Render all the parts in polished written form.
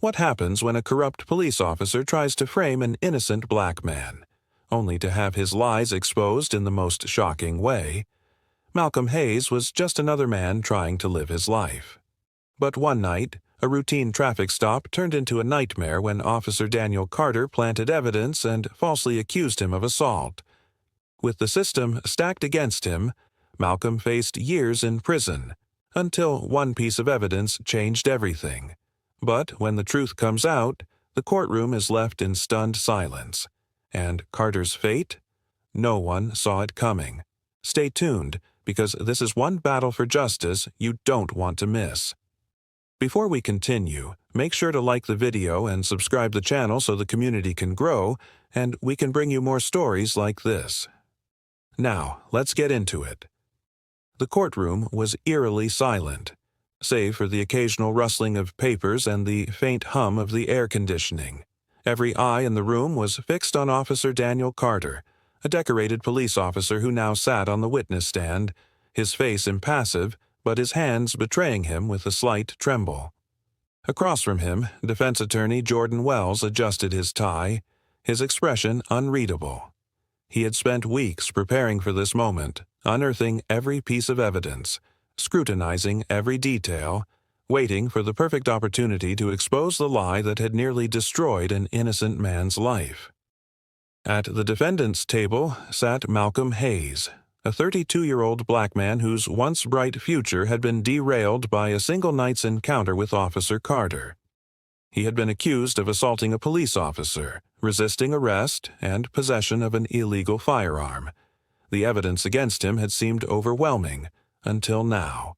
What happens when a corrupt police officer tries to frame an innocent black man, only to have his lies exposed in the most shocking way? Malcolm Hayes was just another man trying to live his life. But one night, a routine traffic stop turned into a nightmare when Officer Daniel Carter planted evidence and falsely accused him of assault. With the system stacked against him, Malcolm faced years in prison, until one piece of evidence changed everything. But when the truth comes out, the courtroom is left in stunned silence. And Carter's fate? No one saw it coming. Stay tuned, because this is one battle for justice you don't want to miss. Before we continue, make sure to like the video and subscribe the channel so the community can grow, and we can bring you more stories like this. Now, let's get into it. The courtroom was eerily silent, save for the occasional rustling of papers and the faint hum of the air conditioning. Every eye in the room was fixed on Officer Daniel Carter, a decorated police officer who now sat on the witness stand, his face impassive, but his hands betraying him with a slight tremble. Across from him, defense attorney Jordan Wells adjusted his tie, his expression unreadable. He had spent weeks preparing for this moment, unearthing every piece of evidence, scrutinizing every detail, waiting for the perfect opportunity to expose the lie that had nearly destroyed an innocent man's life. At the defendant's table sat Malcolm Hayes, a 32-year-old black man whose once bright future had been derailed by a single night's encounter with Officer Carter. He had been accused of assaulting a police officer, resisting arrest, and possession of an illegal firearm. The evidence against him had seemed overwhelming, until now.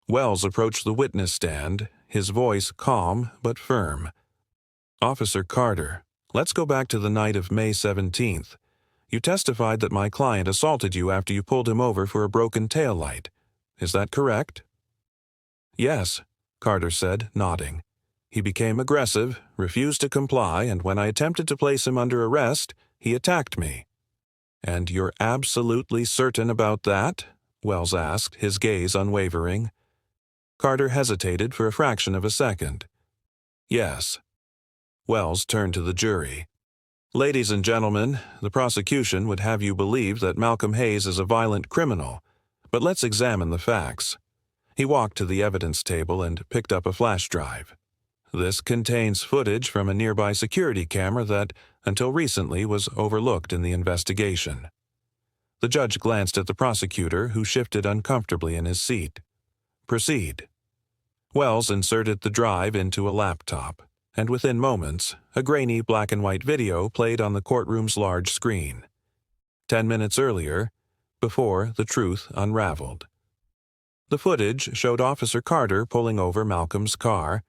Wells approached the witness stand, his voice calm but firm. "Officer Carter, let's go back to the night of May 17th. You testified that my client assaulted you after you pulled him over for a broken taillight. Is that correct?" "Yes," Carter said, nodding. "He became aggressive, refused to comply, and when I attempted to place him under arrest, he attacked me." "And you're absolutely certain about that?" Wells asked, his gaze unwavering. Carter hesitated for a fraction of a second. "Yes." Wells turned to the jury. "Ladies and gentlemen, the prosecution would have you believe that Malcolm Hayes is a violent criminal, but let's examine the facts." He walked to the evidence table and picked up a flash drive. "This contains footage from a nearby security camera that, until recently, was overlooked in the investigation." The judge glanced at the prosecutor, who shifted uncomfortably in his seat. "Proceed." Wells inserted the drive into a laptop, and within moments, a grainy black-and-white video played on the courtroom's large screen. 10 minutes earlier, before the truth unraveled. The footage showed Officer Carter pulling over Malcolm's car.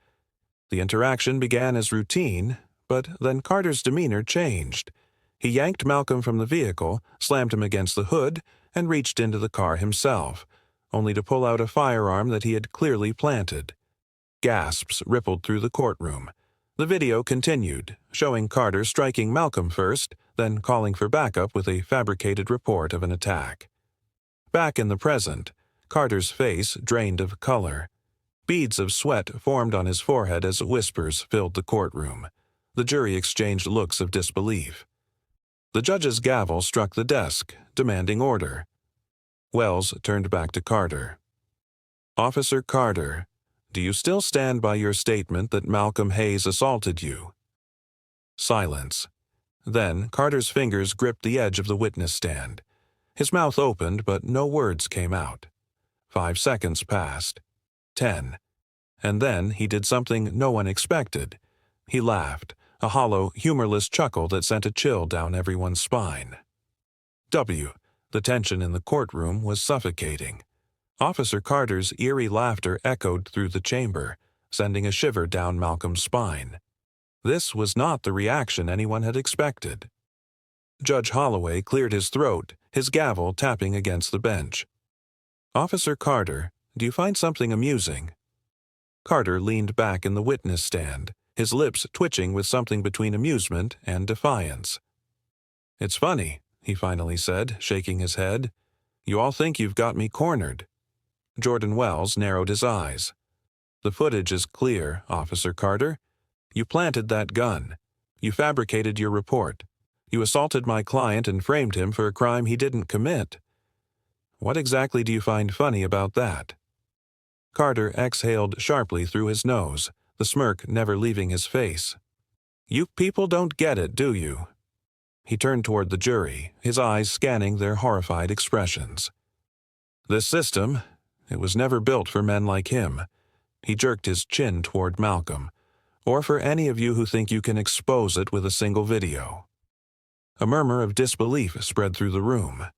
The interaction began as routine, but then Carter's demeanor changed. He yanked Malcolm from the vehicle, slammed him against the hood, and reached into the car himself, only to pull out a firearm that he had clearly planted. Gasps rippled through the courtroom. The video continued, showing Carter striking Malcolm first, then calling for backup with a fabricated report of an attack. Back in the present, Carter's face drained of color. Beads of sweat formed on his forehead as whispers filled the courtroom. The jury exchanged looks of disbelief. The judge's gavel struck the desk, demanding order. Wells turned back to Carter. "Officer Carter, do you still stand by your statement that Malcolm Hayes assaulted you?" Silence. Then Carter's fingers gripped the edge of the witness stand. His mouth opened, but no words came out. 5 seconds passed. 10. And then he did something no one expected. He laughed, a hollow, humorless chuckle that sent a chill down everyone's spine. The tension in the courtroom was suffocating. Officer Carter's eerie laughter echoed through the chamber, sending a shiver down Malcolm's spine. This was not the reaction anyone had expected. Judge Holloway cleared his throat, his gavel tapping against the bench. "Officer Carter, do you find something amusing?" Carter leaned back in the witness stand, his lips twitching with something between amusement and defiance. "It's funny," he finally said, shaking his head. "You all think you've got me cornered." Jordan Wells narrowed his eyes. "The footage is clear, Officer Carter. You planted that gun. You fabricated your report. You assaulted my client and framed him for a crime he didn't commit. What exactly do you find funny about that?" Carter exhaled sharply through his nose, the smirk never leaving his face. "You people don't get it, do you?" He turned toward the jury, his eyes scanning their horrified expressions. "This system, it was never built for men like him." He jerked his chin toward Malcolm. "Or for any of you who think you can expose it with a single video." A murmur of disbelief spread through the room.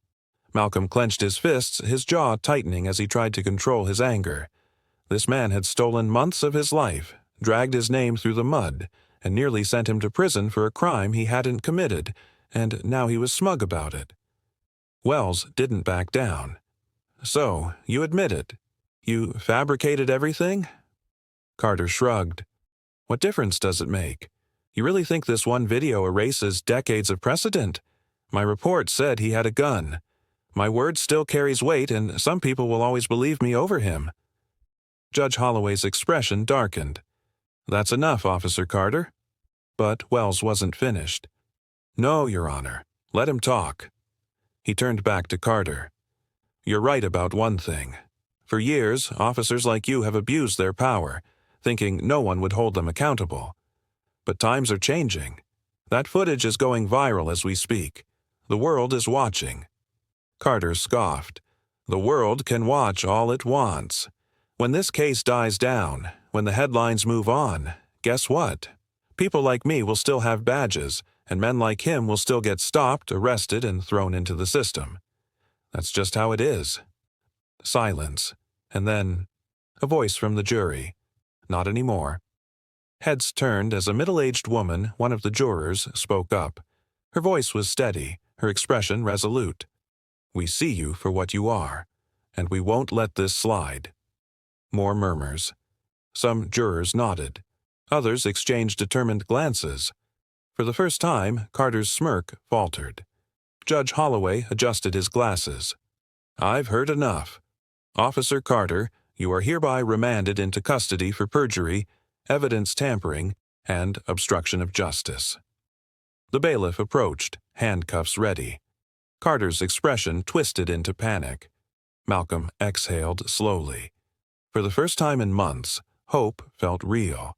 Malcolm clenched his fists, his jaw tightening as he tried to control his anger. This man had stolen months of his life, dragged his name through the mud, and nearly sent him to prison for a crime he hadn't committed, and now he was smug about it. Wells didn't back down. "So, you admit it? You fabricated everything?" Carter shrugged. "What difference does it make? You really think this one video erases decades of precedent? My report said he had a gun. My word still carries weight, and some people will always believe me over him." Judge Holloway's expression darkened. "That's enough, Officer Carter." But Wells wasn't finished. "No, Your Honor. Let him talk." He turned back to Carter. "You're right about one thing. For years, officers like you have abused their power, thinking no one would hold them accountable. But times are changing. That footage is going viral as we speak. The world is watching." Carter scoffed. "The world can watch all it wants. When this case dies down, when the headlines move on, guess what? People like me will still have badges, and men like him will still get stopped, arrested, and thrown into the system. That's just how it is." Silence, and then a voice from the jury. "Not anymore." Heads turned as a middle-aged woman, one of the jurors, spoke up. Her voice was steady, her expression resolute. "We see you for what you are, and we won't let this slide." More murmurs. Some jurors nodded. Others exchanged determined glances. For the first time, Carter's smirk faltered. Judge Holloway adjusted his glasses. "I've heard enough. Officer Carter, you are hereby remanded into custody for perjury, evidence tampering, and obstruction of justice." The bailiff approached, handcuffs ready. Carter's expression twisted into panic. Malcolm exhaled slowly. For the first time in months, hope felt real.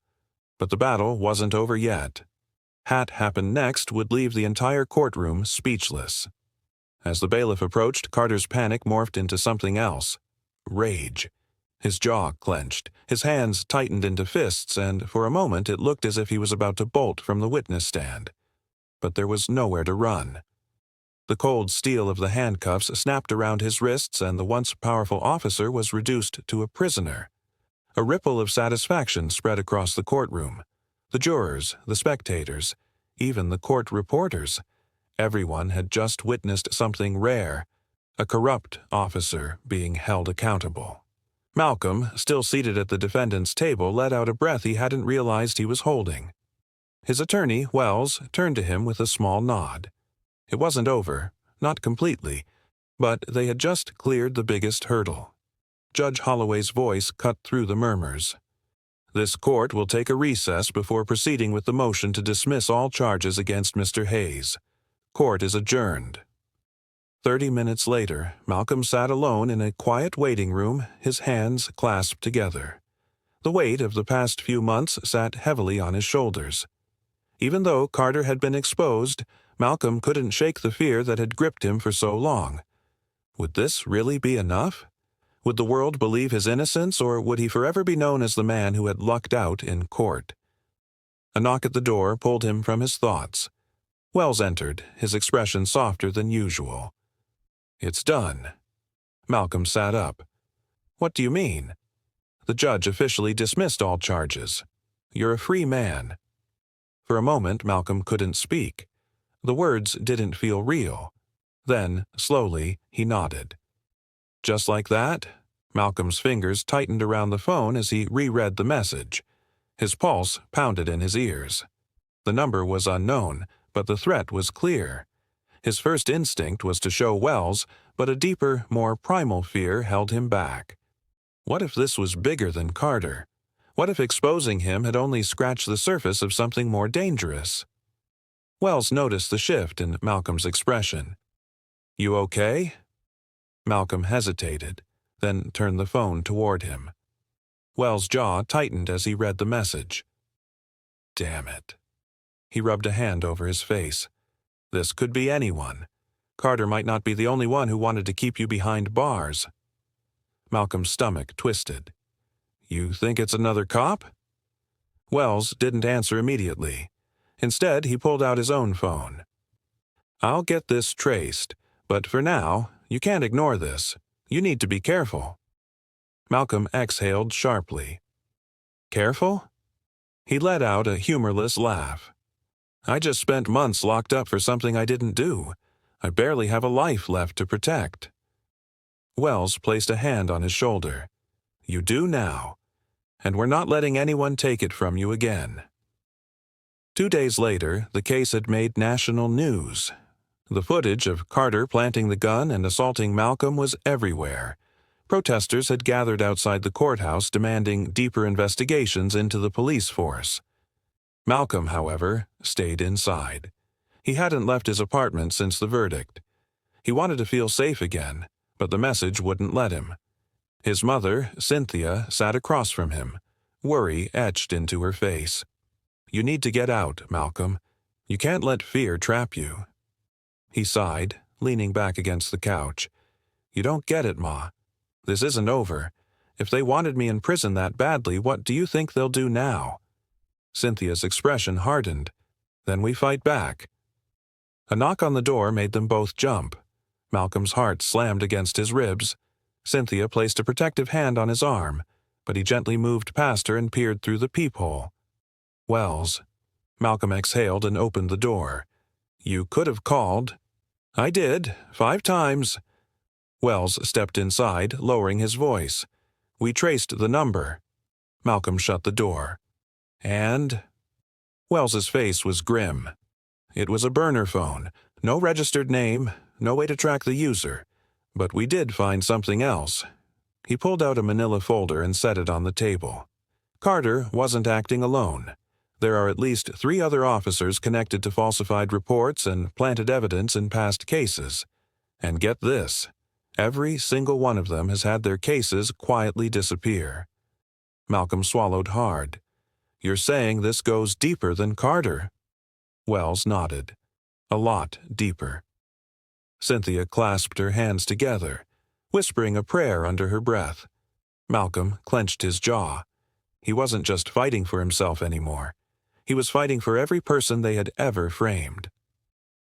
But the battle wasn't over yet. What happened next would leave the entire courtroom speechless. As the bailiff approached, Carter's panic morphed into something else. Rage. His jaw clenched, his hands tightened into fists, and for a moment it looked as if he was about to bolt from the witness stand. But there was nowhere to run. The cold steel of the handcuffs snapped around his wrists, and the once powerful officer was reduced to a prisoner. A ripple of satisfaction spread across the courtroom. The jurors, the spectators, even the court reporters. Everyone had just witnessed something rare, a corrupt officer being held accountable. Malcolm, still seated at the defendant's table, let out a breath he hadn't realized he was holding. His attorney, Wells, turned to him with a small nod. It wasn't over, not completely, but they had just cleared the biggest hurdle. Judge Holloway's voice cut through the murmurs. "This court will take a recess before proceeding with the motion to dismiss all charges against Mr. Hayes. Court is adjourned." 30 minutes later, Malcolm sat alone in a quiet waiting room, his hands clasped together. The weight of the past few months sat heavily on his shoulders. Even though Carter had been exposed, Malcolm couldn't shake the fear that had gripped him for so long. Would this really be enough? Would the world believe his innocence, or would he forever be known as the man who had lucked out in court? A knock at the door pulled him from his thoughts. Wells entered, his expression softer than usual. "It's done." Malcolm sat up. "What do you mean?" "The judge officially dismissed all charges. You're a free man." For a moment, Malcolm couldn't speak. The words didn't feel real. Then, slowly, he nodded. Just like that, Malcolm's fingers tightened around the phone as he reread the message. His pulse pounded in his ears. The number was unknown, but the threat was clear. His first instinct was to show Wells, but a deeper, more primal fear held him back. What if this was bigger than Carter? What if exposing him had only scratched the surface of something more dangerous? Wells noticed the shift in Malcolm's expression. "You okay?" Malcolm hesitated, then turned the phone toward him. Wells' jaw tightened as he read the message. Damn it. He rubbed a hand over his face. This could be anyone. Carter might not be the only one who wanted to keep you behind bars. Malcolm's stomach twisted. You think it's another cop? Wells didn't answer immediately. Instead, he pulled out his own phone. I'll get this traced, but for now, you can't ignore this. You need to be careful. Malcolm exhaled sharply. Careful? He let out a humorless laugh. I just spent months locked up for something I didn't do. I barely have a life left to protect. Wells placed a hand on his shoulder. You do now. And we're not letting anyone take it from you again. 2 days later, the case had made national news. The footage of Carter planting the gun and assaulting Malcolm was everywhere. Protesters had gathered outside the courthouse demanding deeper investigations into the police force. Malcolm, however, stayed inside. He hadn't left his apartment since the verdict. He wanted to feel safe again, but the message wouldn't let him. His mother, Cynthia, sat across from him, worry etched into her face. You need to get out, Malcolm. You can't let fear trap you. He sighed, leaning back against the couch. You don't get it, Ma. This isn't over. If they wanted me in prison that badly, what do you think they'll do now? Cynthia's expression hardened. Then we fight back. A knock on the door made them both jump. Malcolm's heart slammed against his ribs. Cynthia placed a protective hand on his arm, but he gently moved past her and peered through the peephole. Wells. Malcolm exhaled and opened the door. You could have called. I did, 5 times. Wells stepped inside, lowering his voice. We traced the number. Malcolm shut the door. And? Wells's face was grim. It was a burner phone, no registered name, no way to track the user. But we did find something else. He pulled out a manila folder and set it on the table. Carter wasn't acting alone. There are at least 3 other officers connected to falsified reports and planted evidence in past cases. And get this, every single one of them has had their cases quietly disappear. Malcolm swallowed hard. You're saying this goes deeper than Carter? Wells nodded. A lot deeper. Cynthia clasped her hands together, whispering a prayer under her breath. Malcolm clenched his jaw. He wasn't just fighting for himself anymore. He was fighting for every person they had ever framed.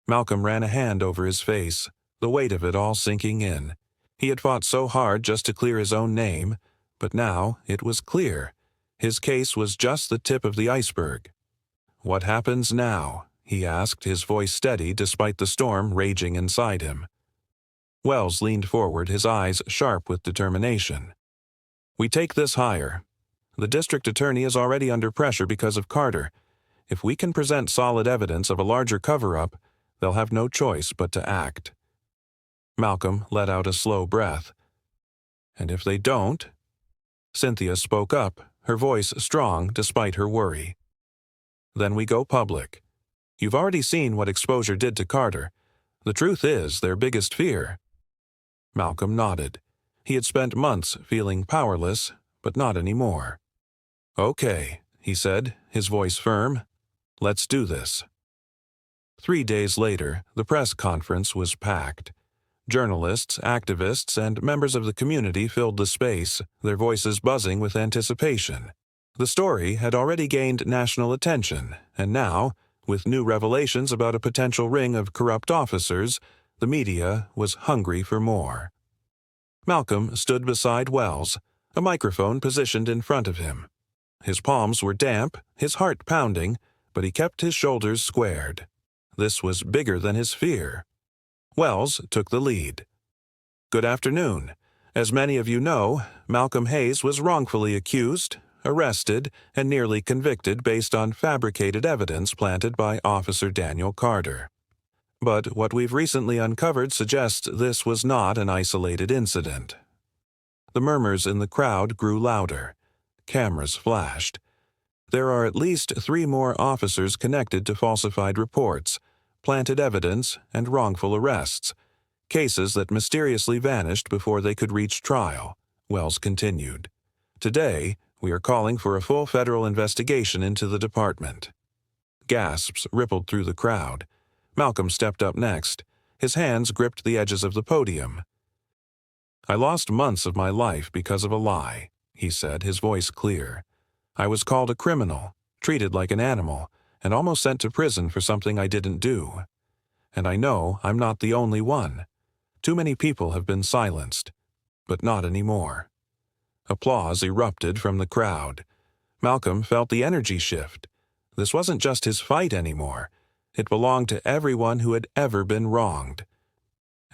Malcolm ran a hand over his face, the weight of it all sinking in. He had fought so hard just to clear his own name, but now it was clear. His case was just the tip of the iceberg. What happens now? He asked, his voice steady despite the storm raging inside him. Wells leaned forward, his eyes sharp with determination. We take this higher. The district attorney is already under pressure because of Carter. If we can present solid evidence of a larger cover-up, they'll have no choice but to act. Malcolm let out a slow breath. And if they don't? Cynthia spoke up, her voice strong despite her worry. Then we go public. You've already seen what exposure did to Carter. The truth is their biggest fear. Malcolm nodded. He had spent months feeling powerless, but not anymore. Okay, he said, his voice firm. Let's do this. 3 days later, the press conference was packed. Journalists, activists, and members of the community filled the space, their voices buzzing with anticipation. The story had already gained national attention, and now, with new revelations about a potential ring of corrupt officers, the media was hungry for more. Malcolm stood beside Wells, a microphone positioned in front of him. His palms were damp, his heart pounding, but he kept his shoulders squared. This was bigger than his fear. Wells took the lead. Good afternoon. As many of you know, Malcolm Hayes was wrongfully accused, arrested, and nearly convicted based on fabricated evidence planted by Officer Daniel Carter. But what we've recently uncovered suggests this was not an isolated incident. The murmurs in the crowd grew louder. Cameras flashed. There are at least 3 more officers connected to falsified reports, planted evidence, and wrongful arrests. Cases that mysteriously vanished before they could reach trial, Wells continued. Today, we are calling for a full federal investigation into the department. Gasps rippled through the crowd. Malcolm stepped up next. His hands gripped the edges of the podium. I lost months of my life because of a lie, he said, his voice clear. I was called a criminal, treated like an animal, and almost sent to prison for something I didn't do. And I know I'm not the only one. Too many people have been silenced, but not anymore. Applause erupted from the crowd. Malcolm felt the energy shift. This wasn't just his fight anymore. It belonged to everyone who had ever been wronged.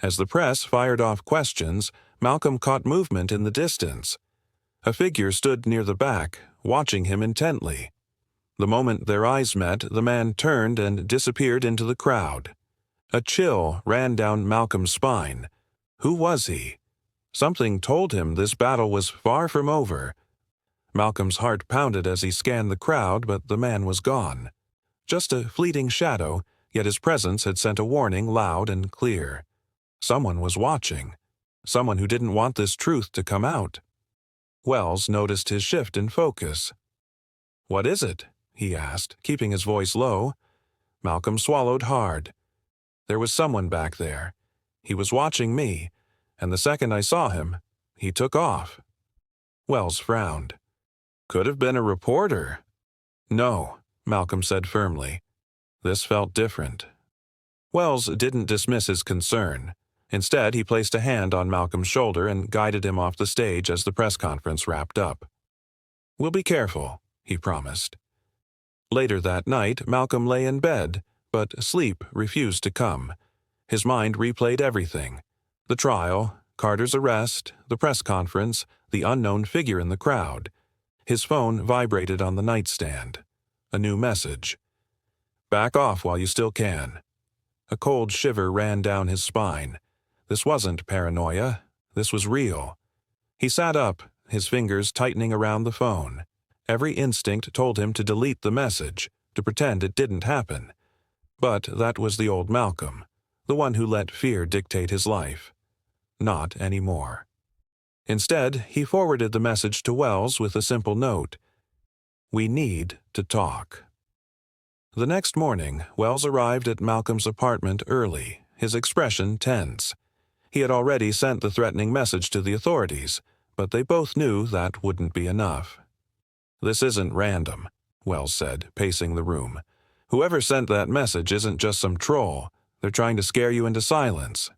As the press fired off questions, Malcolm caught movement in the distance. A figure stood near the back, watching him intently. The moment their eyes met, the man turned and disappeared into the crowd. A chill ran down Malcolm's spine. Who was he? Something told him this battle was far from over. Malcolm's heart pounded as he scanned the crowd, but the man was gone. Just a fleeting shadow, yet his presence had sent a warning loud and clear. Someone was watching. Someone who didn't want this truth to come out. Wells noticed his shift in focus. "What is it?" he asked, keeping his voice low. Malcolm swallowed hard. There was someone back there. He was watching me, and the second I saw him, he took off. Wells frowned. Could have been a reporter. No, Malcolm said firmly. This felt different. Wells didn't dismiss his concern. Instead, he placed a hand on Malcolm's shoulder and guided him off the stage as the press conference wrapped up. "We'll be careful," he promised. Later that night, Malcolm lay in bed, but sleep refused to come. His mind replayed everything. The trial, Carter's arrest, the press conference, the unknown figure in the crowd. His phone vibrated on the nightstand. A new message. "Back off while you still can." A cold shiver ran down his spine. This wasn't paranoia. This was real. He sat up, his fingers tightening around the phone. Every instinct told him to delete the message, to pretend it didn't happen. But that was the old Malcolm, the one who let fear dictate his life. Not anymore. Instead, he forwarded the message to Wells with a simple note. "We need to talk." The next morning, Wells arrived at Malcolm's apartment early, his expression tense. He had already sent the threatening message to the authorities, but they both knew that wouldn't be enough. "This isn't random," Wells said, pacing the room. "Whoever sent that message isn't just some troll. They're trying to scare you into silence."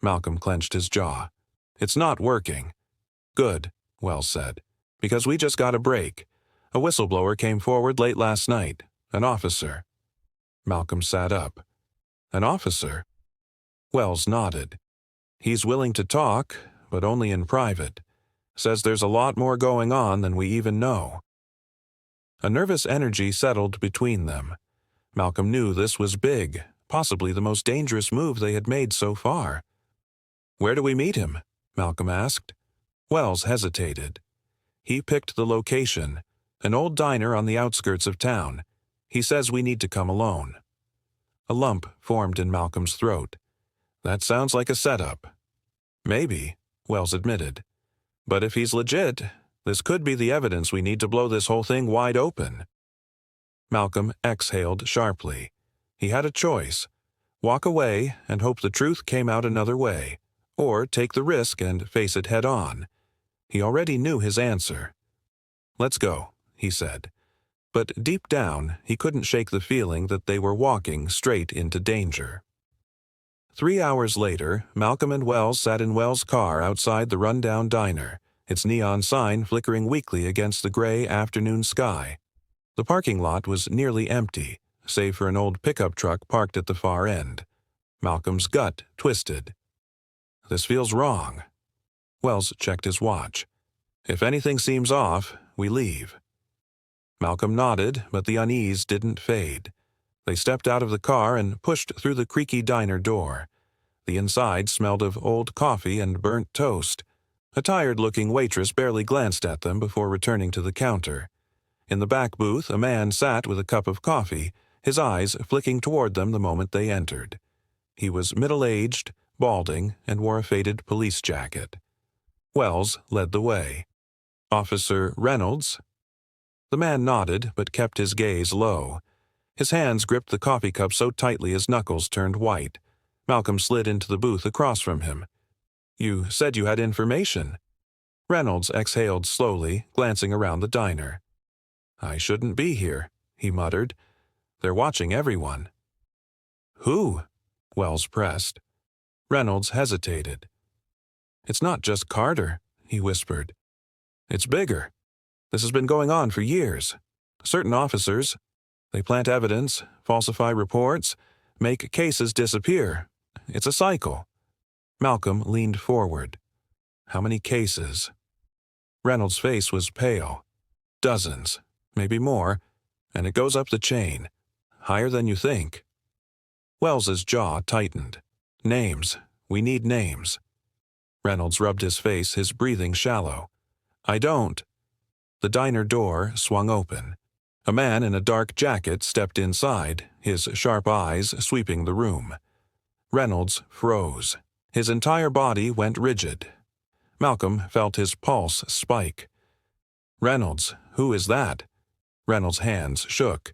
Malcolm clenched his jaw. "It's not working." "Good," Wells said, "because we just got a break. A whistleblower came forward late last night. An officer." Malcolm sat up. "An officer?" Wells nodded. "He's willing to talk, but only in private. Says there's a lot more going on than we even know." A nervous energy settled between them. Malcolm knew this was big, possibly the most dangerous move they had made so far. "Where do we meet him?" Malcolm asked. Wells hesitated. He picked the location, an old diner on the outskirts of town. "He says we need to come alone." A lump formed in Malcolm's throat. "That sounds like a setup." "Maybe," Wells admitted. "But if he's legit, this could be the evidence we need to blow this whole thing wide open." Malcolm exhaled sharply. He had a choice. Walk away and hope the truth came out another way, or take the risk and face it head on. He already knew his answer. "Let's go," he said. But deep down, he couldn't shake the feeling that they were walking straight into danger. 3 hours later, Malcolm and Wells sat in Wells' car outside the rundown diner, its neon sign flickering weakly against the gray afternoon sky. The parking lot was nearly empty, save for an old pickup truck parked at the far end. Malcolm's gut twisted. "This feels wrong." Wells checked his watch. "If anything seems off, we leave." Malcolm nodded, but the unease didn't fade. They stepped out of the car and pushed through the creaky diner door. The inside smelled of old coffee and burnt toast. A tired-looking waitress barely glanced at them before returning to the counter. In the back booth, a man sat with a cup of coffee, his eyes flicking toward them the moment they entered. He was middle-aged, balding, and wore a faded police jacket. Wells led the way. "Officer Reynolds?" The man nodded, but kept his gaze low. His hands gripped the coffee cup so tightly his knuckles turned white. Malcolm slid into the booth across from him. "You said you had information." Reynolds exhaled slowly, glancing around the diner. "I shouldn't be here," he muttered. "They're watching everyone." "Who?" Wells pressed. Reynolds hesitated. "It's not just Carter," he whispered. "It's bigger. This has been going on for years. Certain officers, they plant evidence, falsify reports, make cases disappear. It's a cycle." Malcolm leaned forward. "How many cases?" Reynolds' face was pale. "Dozens, maybe more, and it goes up the chain. Higher than you think." Wells's jaw tightened. "Names. We need names." Reynolds rubbed his face, his breathing shallow. "I don't." The diner door swung open. A man in a dark jacket stepped inside, his sharp eyes sweeping the room. Reynolds froze. His entire body went rigid. Malcolm felt his pulse spike. "Reynolds, who is that?" Reynolds' hands shook.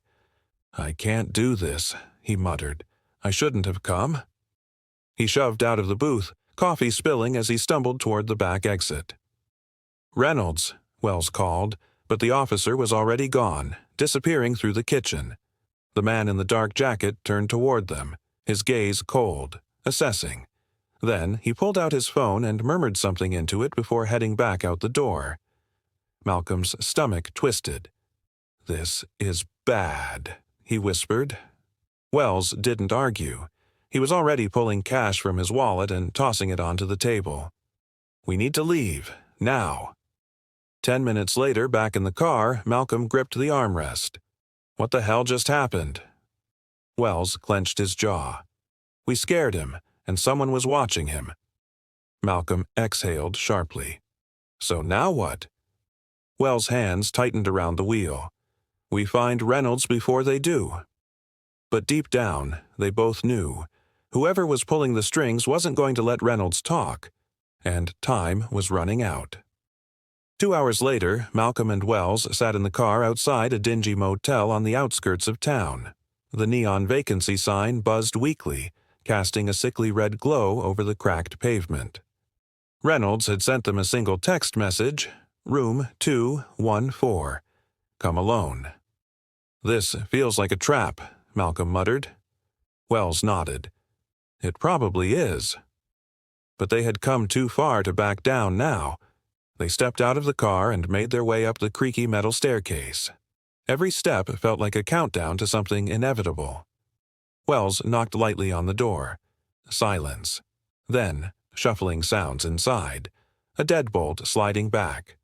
"I can't do this," he muttered. "I shouldn't have come." He shoved out of the booth, coffee spilling as he stumbled toward the back exit. "Reynolds," Wells called, but the officer was already gone, disappearing through the kitchen. The man in the dark jacket turned toward them, his gaze cold, assessing. Then he pulled out his phone and murmured something into it before heading back out the door. Malcolm's stomach twisted. "This is bad," he whispered. Wells didn't argue. He was already pulling cash from his wallet and tossing it onto the table. "We need to leave, now." 10 minutes later, back in the car, Malcolm gripped the armrest. "What the hell just happened?" Wells clenched his jaw. "We scared him, and someone was watching him." Malcolm exhaled sharply. "So now what?" Wells' hands tightened around the wheel. "We find Reynolds before they do." But deep down, they both knew. Whoever was pulling the strings wasn't going to let Reynolds talk, and time was running out. 2 hours later, Malcolm and Wells sat in the car outside a dingy motel on the outskirts of town. The neon vacancy sign buzzed weakly, casting a sickly red glow over the cracked pavement. Reynolds had sent them a single text message, "Room 214. Come alone." "This feels like a trap," Malcolm muttered. Wells nodded. "It probably is." But they had come too far to back down now. They stepped out of the car and made their way up the creaky metal staircase. Every step felt like a countdown to something inevitable. Wells knocked lightly on the door. Silence. Then, shuffling sounds inside. A deadbolt sliding back.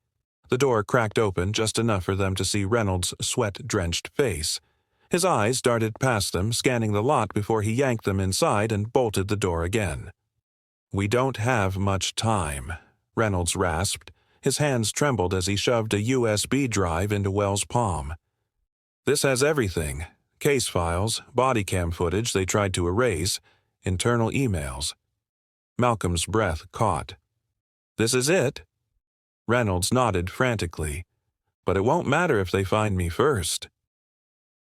The door cracked open just enough for them to see Reynolds' sweat-drenched face. His eyes darted past them, scanning the lot before he yanked them inside and bolted the door again. "We don't have much time," Reynolds rasped. His hands trembled as he shoved a USB drive into Wells' palm. "This has everything. Case files, body cam footage they tried to erase, internal emails." Malcolm's breath caught. "This is it?" Reynolds nodded frantically. "But it won't matter if they find me first."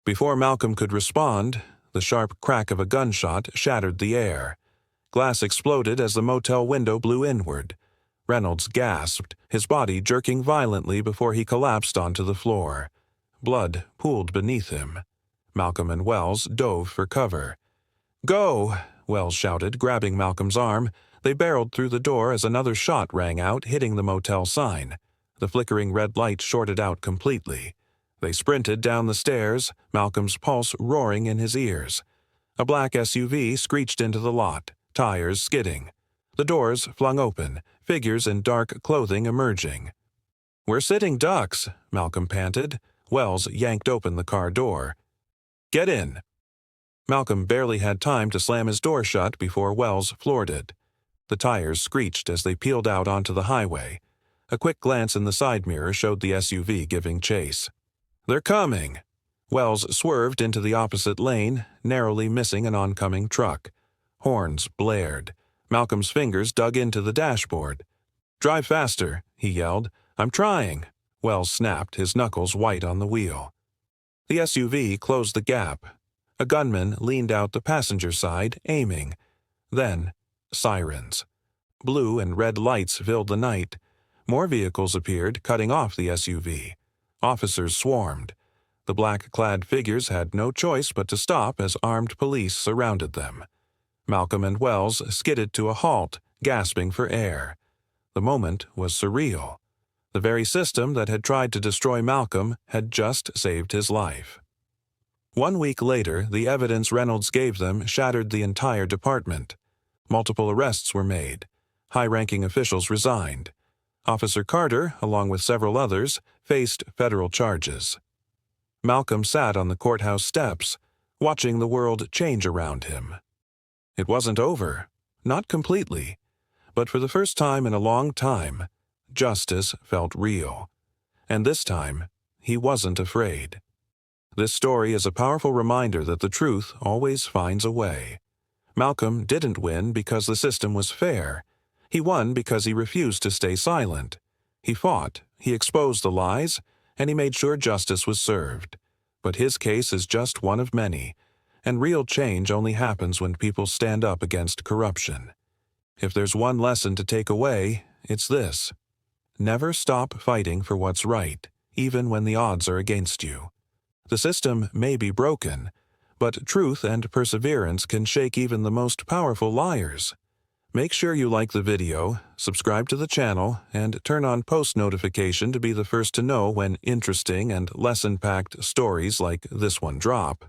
Before Malcolm could respond, the sharp crack of a gunshot shattered the air. Glass exploded as the motel window blew inward. Reynolds gasped, his body jerking violently before he collapsed onto the floor. Blood pooled beneath him. Malcolm and Wells dove for cover. "Go!" Wells shouted, grabbing Malcolm's arm. They barreled through the door as another shot rang out, hitting the motel sign. The flickering red light shorted out completely. They sprinted down the stairs, Malcolm's pulse roaring in his ears. A black SUV screeched into the lot, tires skidding. The doors flung open, figures in dark clothing emerging. "We're sitting ducks," Malcolm panted. Wells yanked open the car door. "Get in." Malcolm barely had time to slam his door shut before Wells floored it. The tires screeched as they peeled out onto the highway. A quick glance in the side mirror showed the SUV giving chase. "They're coming!" Wells swerved into the opposite lane, narrowly missing an oncoming truck. Horns blared. Malcolm's fingers dug into the dashboard. "Drive faster," he yelled. "I'm trying." Wells snapped, his knuckles white on the wheel. The SUV closed the gap. A gunman leaned out the passenger side, aiming. Then, sirens. Blue and red lights filled the night. More vehicles appeared, cutting off the SUV. Officers swarmed. The black-clad figures had no choice but to stop as armed police surrounded them. Malcolm and Wells skidded to a halt, gasping for air. The moment was surreal. The very system that had tried to destroy Malcolm had just saved his life. 1 week later, the evidence Reynolds gave them shattered the entire department. Multiple arrests were made. High-ranking officials resigned. Officer Carter, along with several others, faced federal charges. Malcolm sat on the courthouse steps, watching the world change around him. It wasn't over. Not completely. But for the first time in a long time, justice felt real. And this time, he wasn't afraid. This story is a powerful reminder that the truth always finds a way. Malcolm didn't win because the system was fair. He won because he refused to stay silent. He fought, he exposed the lies, and he made sure justice was served. But his case is just one of many, and real change only happens when people stand up against corruption. If there's one lesson to take away, it's this. Never stop fighting for what's right, even when the odds are against you. The system may be broken, but truth and perseverance can shake even the most powerful liars. Make sure you like the video, subscribe to the channel, and turn on post notification to be the first to know when interesting and lesson-packed stories like this one drop.